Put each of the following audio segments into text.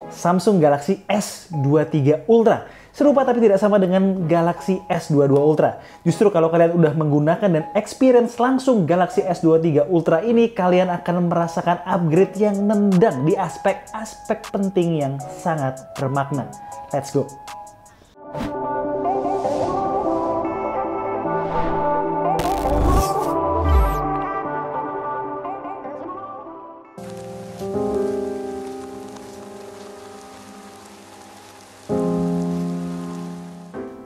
Samsung Galaxy S23 Ultra. Serupa tapi tidak sama dengan Galaxy S22 Ultra. Justru kalau kalian udah menggunakan dan experience langsung Galaxy S23 Ultra ini, kalian akan merasakan upgrade yang nendang di aspek-aspek penting yang sangat bermakna. Let's go!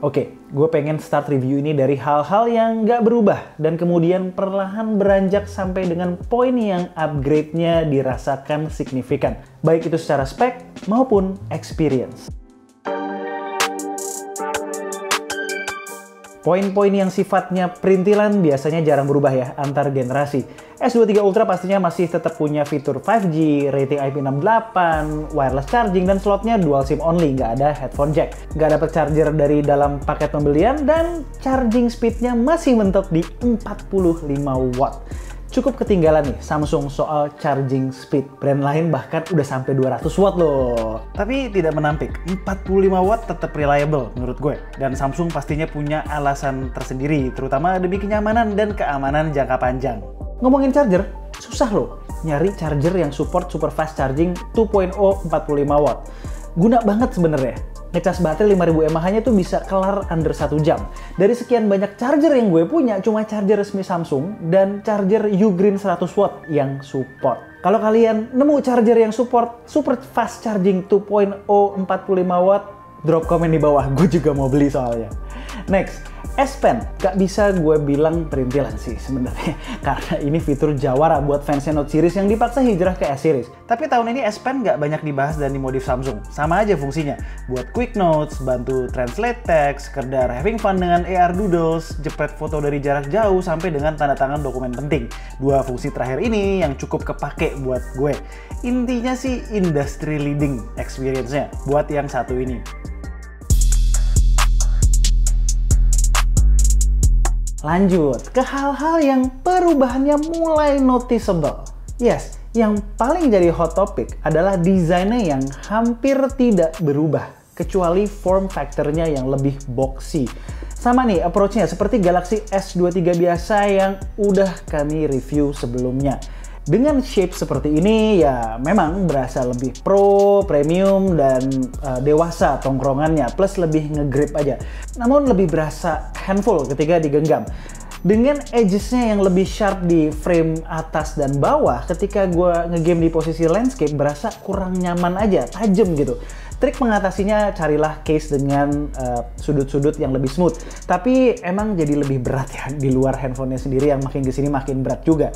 Oke, gue pengen start review ini dari hal-hal yang nggak berubah dan kemudian perlahan beranjak sampai dengan poin yang upgrade-nya dirasakan signifikan, baik itu secara spek maupun experience. Poin-poin yang sifatnya perintilan biasanya jarang berubah ya antar generasi. S23 Ultra pastinya masih tetap punya fitur 5G, rating IP68, wireless charging, dan slotnya dual SIM only, nggak ada headphone jack. Nggak dapat charger dari dalam paket pembelian, dan charging speednya masih mentok di 45 watt. Cukup ketinggalan nih Samsung soal charging speed. Brand lain bahkan udah sampai 200 watt loh. Tapi tidak menampik, 45 watt tetap reliable menurut gue. Dan Samsung pastinya punya alasan tersendiri, terutama demi kenyamanan dan keamanan jangka panjang. Ngomongin charger, susah loh nyari charger yang support super fast charging 2.0 45 watt. Guna banget sebenarnya. Ngecas baterai 5000 mAh-nya tuh bisa kelar under 1 jam. Dari sekian banyak charger yang gue punya, cuma charger resmi Samsung dan charger Ugreen 100 watt yang support. Kalau kalian nemu charger yang support super fast charging 2.0 45 watt, drop komen di bawah. Gue juga mau beli soalnya. Next, S Pen. Gak bisa gue bilang perintilan sih sebenarnya, karena ini fitur jawara buat fansnya Note series yang dipaksa hijrah ke S series. Tapi tahun ini S Pen gak banyak dibahas dan dimodif Samsung. Sama aja fungsinya, buat quick notes, bantu translate text, sekedar having fun dengan AR doodles, jepret foto dari jarak jauh, sampai dengan tanda tangan dokumen penting. Dua fungsi terakhir ini yang cukup kepake buat gue. Intinya sih industry leading experience-nya buat yang satu ini. Lanjut ke hal-hal yang perubahannya mulai noticeable. Yes, yang paling jadi hot topic adalah desainnya yang hampir tidak berubah, kecuali form factor-nya yang lebih boxy. Sama nih approach-nya seperti Galaxy S23 biasa yang udah kami review sebelumnya. Dengan shape seperti ini ya memang berasa lebih pro, premium, dan dewasa tongkrongannya, plus lebih nge-grip aja. Namun lebih berasa handful ketika digenggam. Dengan edges-nya yang lebih sharp di frame atas dan bawah, ketika gue ngegame di posisi landscape berasa kurang nyaman aja, tajam gitu. Trik mengatasinya carilah case dengan sudut-sudut yang lebih smooth. Tapi emang jadi lebih berat ya di luar handphonenya sendiri yang makin kesini makin berat juga.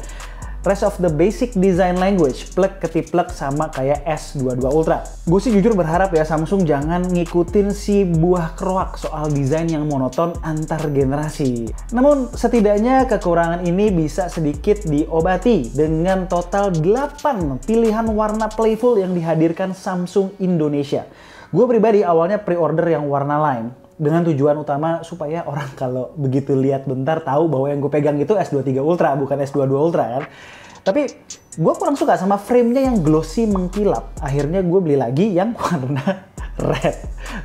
Rest of the basic design language plek ketiplek sama kayak S22 Ultra. Gue sih jujur berharap ya Samsung jangan ngikutin si buah keroak soal desain yang monoton antar generasi. Namun setidaknya kekurangan ini bisa sedikit diobati dengan total 8 pilihan warna playful yang dihadirkan Samsung Indonesia. Gue pribadi awalnya pre-order yang warna lime, dengan tujuan utama supaya orang kalau begitu lihat bentar tahu bahwa yang gue pegang itu S23 Ultra, bukan S22 Ultra kan. Tapi gue kurang suka sama framenya yang glossy mengkilap. Akhirnya gue beli lagi yang warna red.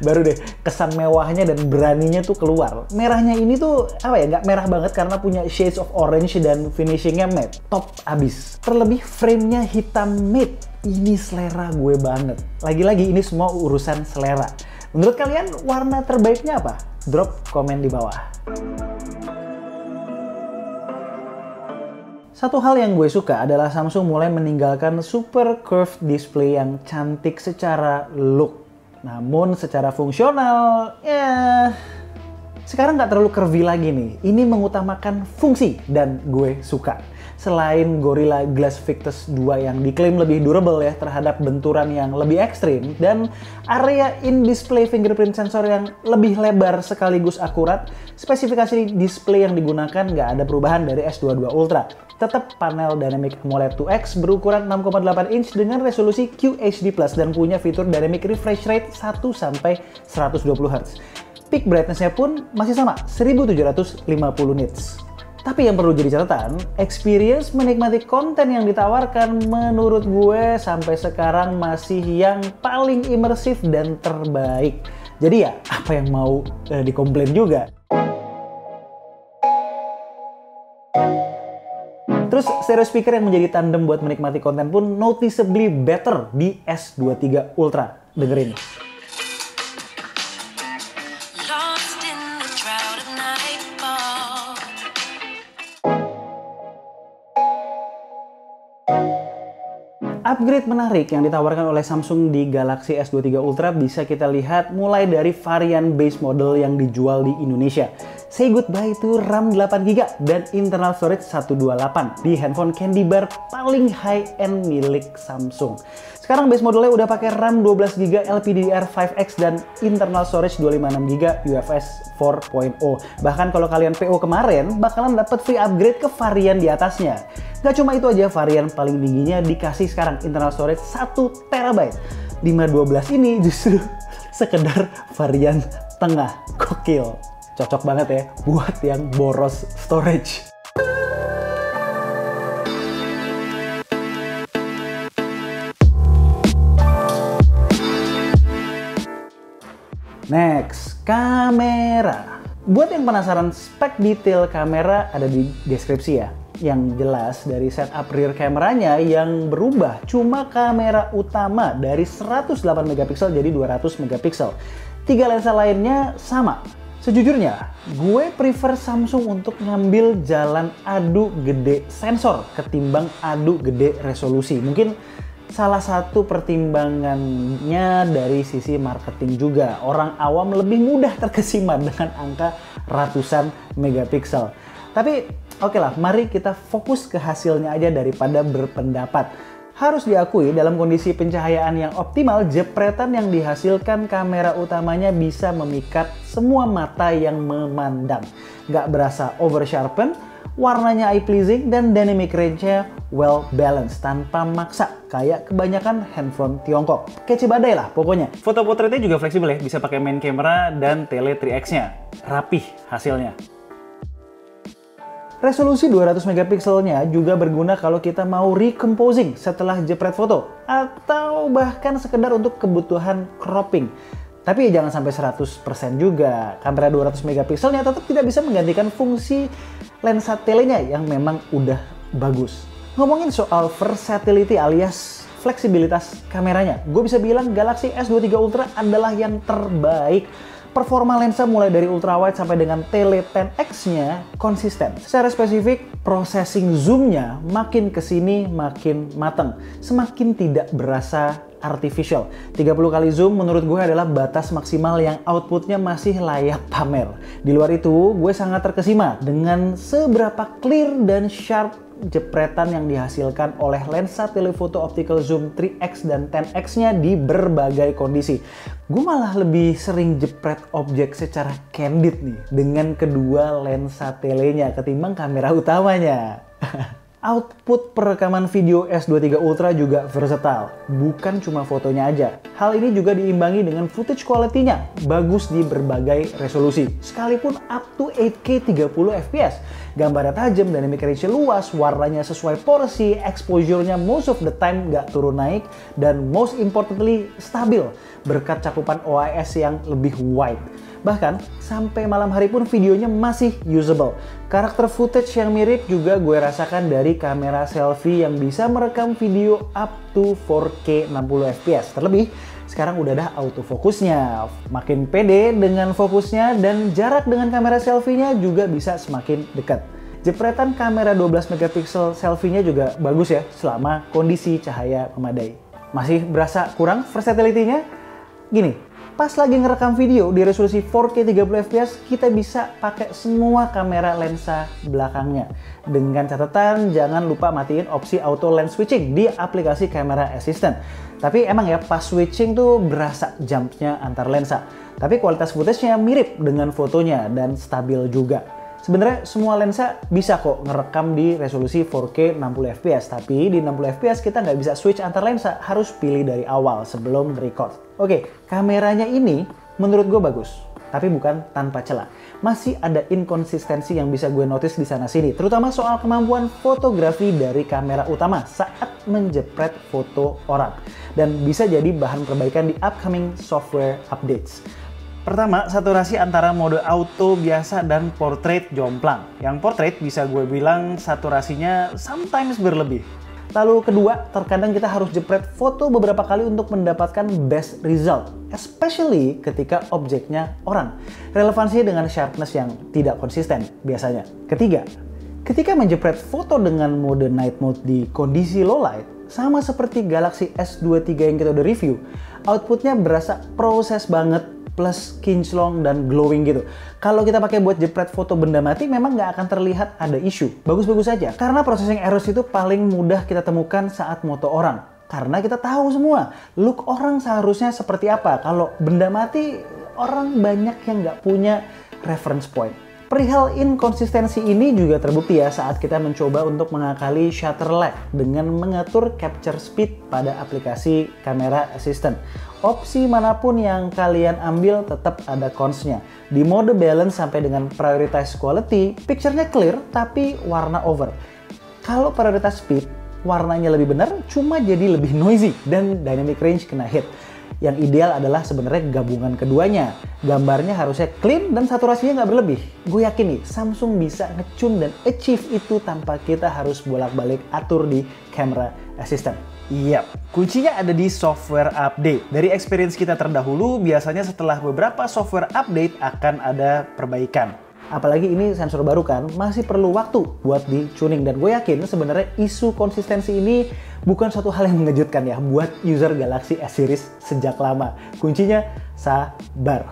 Baru deh kesan mewahnya dan beraninya tuh keluar. Merahnya ini tuh apa ya, nggak merah banget karena punya shades of orange dan finishingnya matte. Top abis. Terlebih framenya hitam matte. Ini selera gue banget. Lagi-lagi ini semua urusan selera. Menurut kalian warna terbaiknya apa? Drop komen di bawah. Satu hal yang gue suka adalah Samsung mulai meninggalkan super curved display yang cantik secara look. Namun secara fungsional, ya sekarang nggak terlalu curvy lagi nih. Ini mengutamakan fungsi dan gue suka. Selain Gorilla Glass Victus 2 yang diklaim lebih durable ya terhadap benturan yang lebih ekstrim, dan area in-display fingerprint sensor yang lebih lebar sekaligus akurat, spesifikasi display yang digunakan nggak ada perubahan dari S22 Ultra. Tetap panel Dynamic AMOLED 2X berukuran 6,8 inch dengan resolusi QHD+ dan punya fitur Dynamic Refresh Rate 1-120 Hz. Peak brightness-nya pun masih sama, 1750 nits. Tapi yang perlu jadi catatan, experience menikmati konten yang ditawarkan menurut gue sampai sekarang masih yang paling imersif dan terbaik. Jadi ya, apa yang mau dikomplain juga. Terus stereo speaker yang menjadi tandem buat menikmati konten pun noticeably better di S23 Ultra. Dengerin. Upgrade menarik yang ditawarkan oleh Samsung di Galaxy S23 Ultra bisa kita lihat mulai dari varian base model yang dijual di Indonesia. Say goodbye to RAM 8GB dan internal storage 128 di handphone candy bar paling high-end milik Samsung. Sekarang base modelnya udah pakai RAM 12GB LPDDR5X dan internal storage 256GB UFS 4.0. Bahkan kalau kalian PO kemarin, bakalan dapat free upgrade ke varian di atasnya. Gak cuma itu aja, varian paling tingginya dikasih sekarang internal storage 1TB. 512 ini justru sekedar varian tengah. Gokil. Cocok banget ya buat yang boros storage. Next, kamera. Buat yang penasaran spek detail kamera ada di deskripsi ya. Yang jelas dari setup rear kameranya yang berubah cuma kamera utama dari 108 megapiksel jadi 200 megapiksel. 3 lensa lainnya sama. Sejujurnya, gue prefer Samsung untuk ngambil jalan adu gede sensor ketimbang adu gede resolusi. Mungkin salah satu pertimbangannya dari sisi marketing juga. Orang awam lebih mudah terkesima dengan angka ratusan megapiksel. Tapi oke lah, mari kita fokus ke hasilnya aja daripada berpendapat. Harus diakui dalam kondisi pencahayaan yang optimal, jepretan yang dihasilkan kamera utamanya bisa memikat semua mata yang memandang. Gak berasa over sharpen, warnanya eye pleasing, dan dynamic range-nya well balanced tanpa maksa kayak kebanyakan handphone Tiongkok. Kece badai lah pokoknya. Foto potretnya juga fleksibel ya, bisa pakai main camera dan tele 3x-nya. Rapih hasilnya. Resolusi 200 megapikselnya juga berguna kalau kita mau recomposing setelah jepret foto atau bahkan sekedar untuk kebutuhan cropping. Tapi jangan sampai 100% juga. Kamera 200 megapikselnya tetap tidak bisa menggantikan fungsi lensa telenya yang memang udah bagus. Ngomongin soal versatility alias fleksibilitas kameranya, gue bisa bilang Galaxy S23 Ultra adalah yang terbaik. Performa lensa mulai dari ultrawide sampai dengan tele 10x-nya konsisten. Secara spesifik, processing zoom-nya makin kesini makin mateng. Semakin tidak berasa artificial. 30 kali zoom menurut gue adalah batas maksimal yang outputnya masih layak pamer. Di luar itu, gue sangat terkesima dengan seberapa clear dan sharp jepretan yang dihasilkan oleh lensa telefoto optical zoom 3x dan 10x-nya di berbagai kondisi. Gue malah lebih sering jepret objek secara candid nih dengan kedua lensa telenya ketimbang kamera utamanya. Output perekaman video S23 Ultra juga versatile, bukan cuma fotonya aja. Hal ini juga diimbangi dengan footage quality-nya, bagus di berbagai resolusi, sekalipun up to 8K 30 fps. Gambarnya tajam, dynamic range luas, warnanya sesuai porsi, exposure-nya most of the time nggak turun naik, dan most importantly stabil berkat cakupan OIS yang lebih wide. Bahkan, sampai malam hari pun videonya masih usable. Karakter footage yang mirip juga gue rasakan dari kamera selfie yang bisa merekam video up to 4K 60 fps. Terlebih, sekarang udah ada autofokusnya. Makin pede dengan fokusnya dan jarak dengan kamera selfie-nya juga bisa semakin dekat. Jepretan kamera 12 megapiksel selfie-nya juga bagus ya selama kondisi cahaya memadai. Masih berasa kurang versatility-nya? Gini, pas lagi ngerekam video di resolusi 4K 30 fps, kita bisa pakai semua kamera lensa belakangnya. Dengan catatan, jangan lupa matiin opsi auto lens switching di aplikasi Camera Assistant. Tapi emang ya, pas switching tuh berasa jumpnya antar lensa. Tapi kualitas footage-nya mirip dengan fotonya dan stabil juga. Sebenarnya semua lensa bisa kok ngerekam di resolusi 4K 60 fps, tapi di 60 fps kita nggak bisa switch antar lensa, harus pilih dari awal sebelum record. Oke, kameranya ini menurut gue bagus. tapi bukan tanpa celah. Masih ada inkonsistensi yang bisa gue notice di sana-sini, terutama soal kemampuan fotografi dari kamera utama saat menjepret foto orang. Dan bisa jadi bahan perbaikan di upcoming software updates. Pertama, saturasi antara mode auto biasa dan portrait jomplang. Yang portrait bisa gue bilang saturasinya sometimes berlebih. Lalu kedua, terkadang kita harus jepret foto beberapa kali untuk mendapatkan best result, especially ketika objeknya orang. Relevansinya dengan sharpness yang tidak konsisten biasanya. Ketiga, ketika menjepret foto dengan mode night mode di kondisi low light, sama seperti Galaxy S23 yang kita udah review, outputnya berasa proses banget, plus kinclong dan glowing gitu. Kalau kita pakai buat jepret foto benda mati memang nggak akan terlihat ada isu. Bagus-bagus aja. Karena processing errors itu paling mudah kita temukan saat moto orang. Karena kita tahu semua look orang seharusnya seperti apa. Kalau benda mati, orang banyak yang nggak punya reference point. Perihal inkonsistensi ini juga terbukti ya saat kita mencoba untuk mengakali shutter lag dengan mengatur capture speed pada aplikasi kamera assistant. Opsi manapun yang kalian ambil tetap ada cons-nya. Di mode balance sampai dengan prioritize quality, picture-nya clear tapi warna over. Kalau prioritas speed, warnanya lebih benar, cuma jadi lebih noisy dan dynamic range kena hit. Yang ideal adalah sebenarnya gabungan keduanya. Gambarnya harusnya clean dan saturasinya nggak berlebih. Gue yakin nih, Samsung bisa ngecune dan achieve itu tanpa kita harus bolak-balik atur di camera assistant. Yap, kuncinya ada di software update. Dari experience kita terdahulu, biasanya setelah beberapa software update akan ada perbaikan. Apalagi ini sensor baru kan, masih perlu waktu buat di tuning. Dan gue yakin sebenarnya isu konsistensi ini bukan suatu hal yang mengejutkan ya buat user Galaxy S series sejak lama. Kuncinya sabar.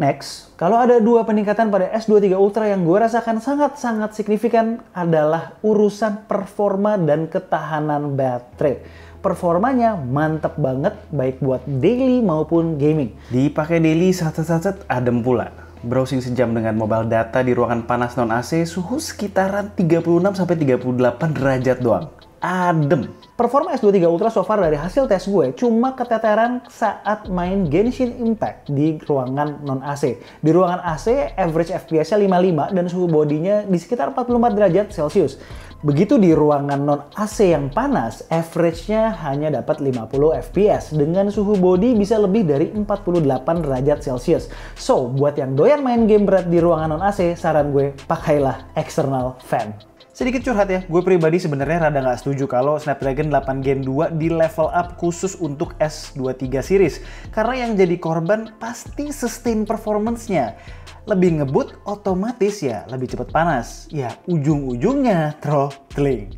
Next, kalau ada dua peningkatan pada S23 Ultra yang gue rasakan sangat-sangat signifikan adalah urusan performa dan ketahanan baterai. Performanya mantep banget, baik buat daily maupun gaming. Dipakai daily saset-saset adem pula. Browsing sejam dengan mobile data di ruangan panas non AC, suhu sekitaran 36-38 derajat doang. Adem. Performa S23 Ultra so far dari hasil tes gue cuma keteteran saat main Genshin Impact di ruangan non-AC. Di ruangan AC, average FPS-nya 55 dan suhu bodinya di sekitar 44 derajat Celcius. Begitu di ruangan non-AC yang panas, average-nya hanya dapat 50 FPS dengan suhu body bisa lebih dari 48 derajat Celcius. So, buat yang doyan main game berat di ruangan non-AC, saran gue pakailah external fan. Sedikit curhat ya, gue pribadi sebenarnya rada nggak setuju kalau Snapdragon 8 Gen 2 di level up khusus untuk S23 series. Karena yang jadi korban pasti sustain performance-nya. Lebih ngebut otomatis ya lebih cepat panas. Ya ujung-ujungnya throttling.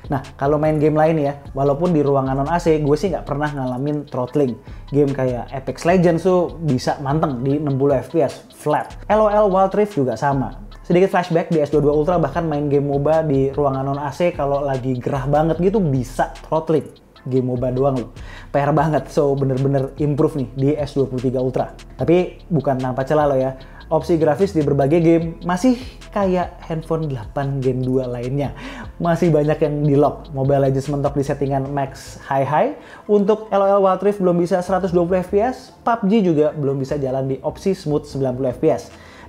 Nah kalau main game lain ya, walaupun di ruangan non-AC gue sih nggak pernah ngalamin throttling. Game kayak Apex Legends tuh bisa manteng di 60 FPS flat. LOL Wild Rift juga sama. Sedikit flashback di S22 Ultra bahkan main game MOBA di ruangan non-AC kalau lagi gerah banget gitu bisa throttling. Game MOBA doang loh. PR banget, so bener-bener improve nih di S23 Ultra. Tapi bukan tanpa celah loh ya. Opsi grafis di berbagai game masih kayak handphone 8 Gen 2 lainnya. Masih banyak yang di lock. Mobile Legends mentok di settingan max high. Untuk LOL Wild Rift belum bisa 120 FPS. PUBG juga belum bisa jalan di opsi smooth 90 FPS.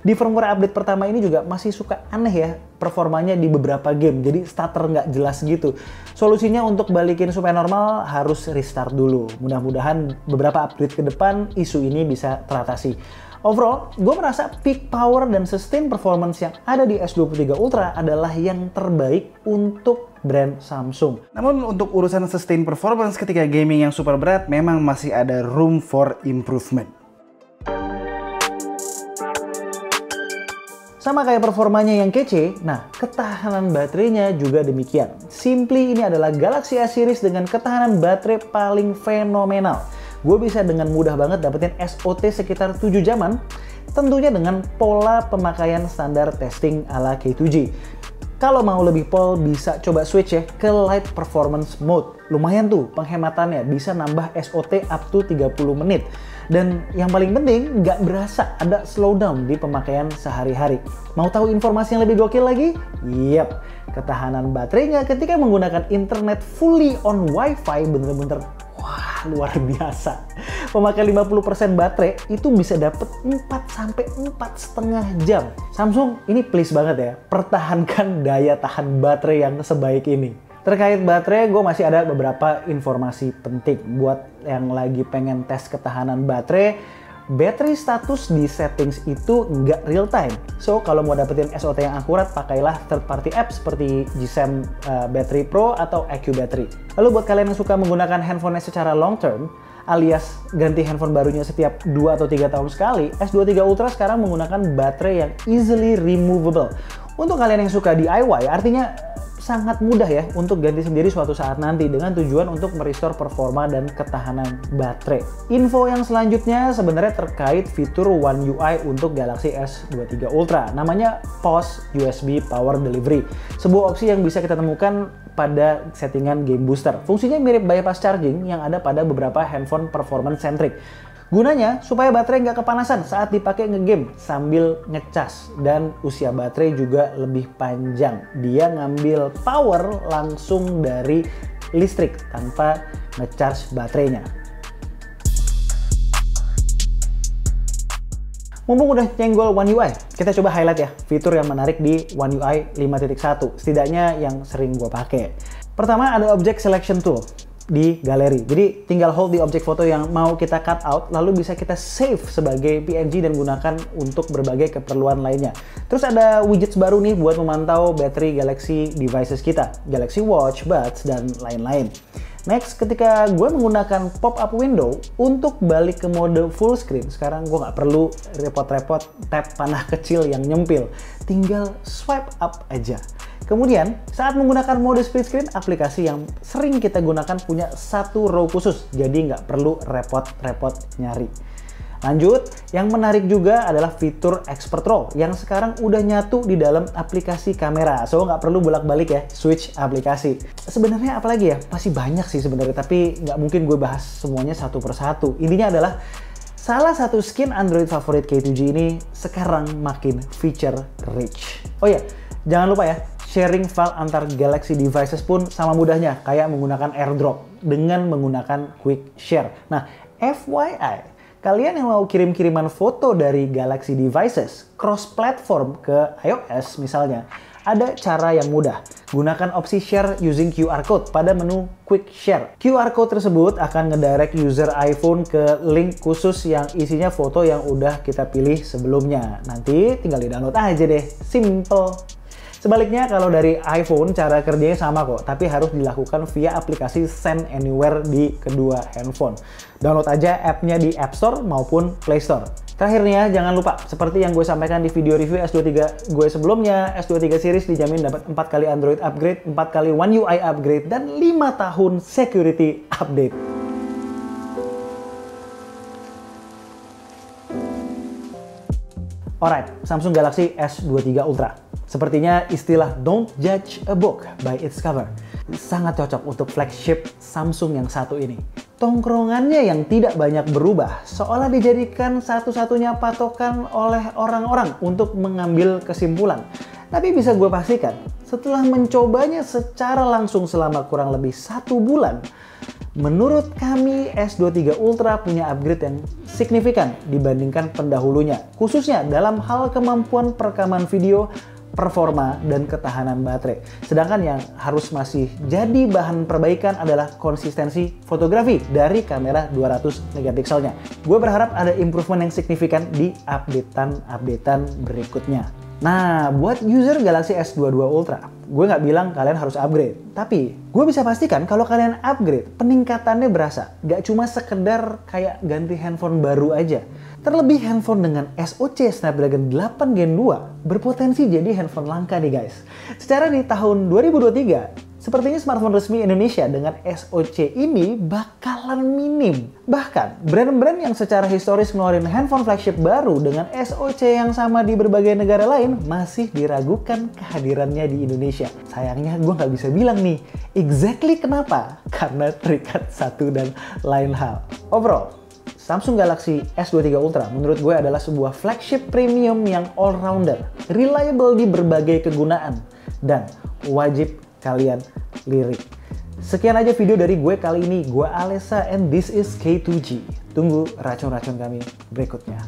Di firmware update pertama ini juga masih suka aneh ya performanya di beberapa game. Jadi starter nggak jelas gitu. Solusinya untuk balikin supaya normal harus restart dulu. Mudah-mudahan beberapa update ke depan isu ini bisa teratasi. Overall, gue merasa peak power dan sustain performance yang ada di S23 Ultra adalah yang terbaik untuk brand Samsung. Namun untuk urusan sustain performance ketika gaming yang super berat memang masih ada room for improvement. Sama kayak performanya yang kece, nah ketahanan baterainya juga demikian. Simply ini adalah Galaxy S series dengan ketahanan baterai paling fenomenal. Gue bisa dengan mudah banget dapetin SOT sekitar 7 jaman, tentunya dengan pola pemakaian standar testing ala K2G. Kalau mau lebih pol bisa coba switch ya ke Light Performance Mode. Lumayan tuh penghematannya, bisa nambah SOT up to 30 menit. Dan yang paling penting, nggak berasa ada slowdown di pemakaian sehari-hari. Mau tahu informasi yang lebih gokil lagi? Yap, ketahanan baterainya ketika menggunakan internet fully on Wi-Fi bener-bener wah luar biasa. Memakai 50% baterai itu bisa dapat 4-4,5 jam. Samsung ini please banget ya, pertahankan daya tahan baterai yang sebaik ini. Terkait baterai, gue masih ada beberapa informasi penting buat yang lagi pengen tes ketahanan baterai. Battery status di settings itu nggak real time. So, kalau mau dapetin SOT yang akurat, pakailah third party apps seperti GSM Battery Pro atau EQ Battery. Lalu buat kalian yang suka menggunakan handphonenya secara long term, alias ganti handphone barunya setiap 2 atau 3 tahun sekali, S23 Ultra sekarang menggunakan baterai yang easily removable. Untuk kalian yang suka DIY, artinya sangat mudah ya untuk ganti sendiri suatu saat nanti dengan tujuan untuk merestore performa dan ketahanan baterai. Info yang selanjutnya sebenarnya terkait fitur One UI untuk Galaxy S23 Ultra. Namanya Post USB Power Delivery. Sebuah opsi yang bisa kita temukan pada settingan Game Booster. Fungsinya mirip bypass charging yang ada pada beberapa handphone performance centric. Gunanya supaya baterai nggak kepanasan saat dipakai ngegame sambil ngecas, dan usia baterai juga lebih panjang. Dia ngambil power langsung dari listrik tanpa ngecharge baterainya. Mumpung udah nyenggol One UI, kita coba highlight ya fitur yang menarik di One UI 5.1, setidaknya yang sering gue pakai. Pertama ada Object Selection Tool di galeri. Jadi tinggal hold di objek foto yang mau kita cut out, lalu bisa kita save sebagai PNG dan gunakan untuk berbagai keperluan lainnya. Terus ada widgets baru nih buat memantau baterai Galaxy devices kita, Galaxy Watch, Buds, dan lain-lain. Next, ketika gue menggunakan pop-up window untuk balik ke mode full screen, sekarang gue nggak perlu repot-repot tap panah kecil yang nyempil, tinggal swipe up aja. Kemudian, saat menggunakan mode split screen, aplikasi yang sering kita gunakan punya satu row khusus, jadi nggak perlu repot-repot nyari. Lanjut, yang menarik juga adalah fitur Expert RAW yang sekarang udah nyatu di dalam aplikasi kamera. So, nggak perlu bolak-balik ya, switch aplikasi. Sebenarnya apalagi ya? Masih banyak sih sebenarnya, tapi nggak mungkin gue bahas semuanya satu persatu. Intinya adalah, salah satu skin Android favorit K2G ini sekarang makin feature rich. Oh ya, jangan lupa ya, sharing file antar Galaxy devices pun sama mudahnya, kayak menggunakan AirDrop dengan menggunakan Quick Share. Nah, FYI, kalian yang mau kirim-kiriman foto dari Galaxy devices cross-platform ke iOS misalnya, ada cara yang mudah. Gunakan opsi share using QR code pada menu Quick Share. QR code tersebut akan ngedirect user iPhone ke link khusus yang isinya foto yang udah kita pilih sebelumnya. Nanti tinggal di-download aja deh, simple. Sebaliknya, kalau dari iPhone, cara kerjanya sama kok, tapi harus dilakukan via aplikasi Send Anywhere di kedua handphone. Download aja app-nya di App Store maupun Play Store. Terakhirnya, jangan lupa, seperti yang gue sampaikan di video review S23 gue sebelumnya, S23 series dijamin dapat 4 kali Android upgrade, 4 kali One UI upgrade, dan 5 tahun security update. Alright, Samsung Galaxy S23 Ultra. Sepertinya istilah "don't judge a book by its cover" sangat cocok untuk flagship Samsung yang satu ini. Tongkrongannya yang tidak banyak berubah, seolah dijadikan satu-satunya patokan oleh orang-orang untuk mengambil kesimpulan. Tapi bisa gue pastikan, setelah mencobanya secara langsung selama kurang lebih 1 bulan, menurut kami S23 Ultra punya upgrade yang signifikan dibandingkan pendahulunya, khususnya dalam hal kemampuan perekaman video, performa, dan ketahanan baterai. Sedangkan yang harus masih jadi bahan perbaikan adalah konsistensi fotografi dari kamera 200 megapikselnya. Gue berharap ada improvement yang signifikan di updatean berikutnya. Nah, buat user Galaxy S22 Ultra, gue nggak bilang kalian harus upgrade. Tapi, gue bisa pastikan kalau kalian upgrade, peningkatannya berasa. Gak cuma sekedar kayak ganti handphone baru aja. Terlebih handphone dengan SoC Snapdragon 8 Gen 2 berpotensi jadi handphone langka nih guys. Secara di tahun 2023, sepertinya smartphone resmi Indonesia dengan SoC ini bakalan minim. Bahkan, brand-brand yang secara historis ngeluarin handphone flagship baru dengan SoC yang sama di berbagai negara lain masih diragukan kehadirannya di Indonesia. Sayangnya gue nggak bisa bilang nih, exactly kenapa? Karena terikat satu dan lain hal. Overall, Samsung Galaxy S23 Ultra menurut gue adalah sebuah flagship premium yang all-rounder, reliable di berbagai kegunaan, dan wajib kalian lirik. Sekian aja video dari gue kali ini. Gue Alessa and this is K2G. Tunggu racun-racun kami berikutnya.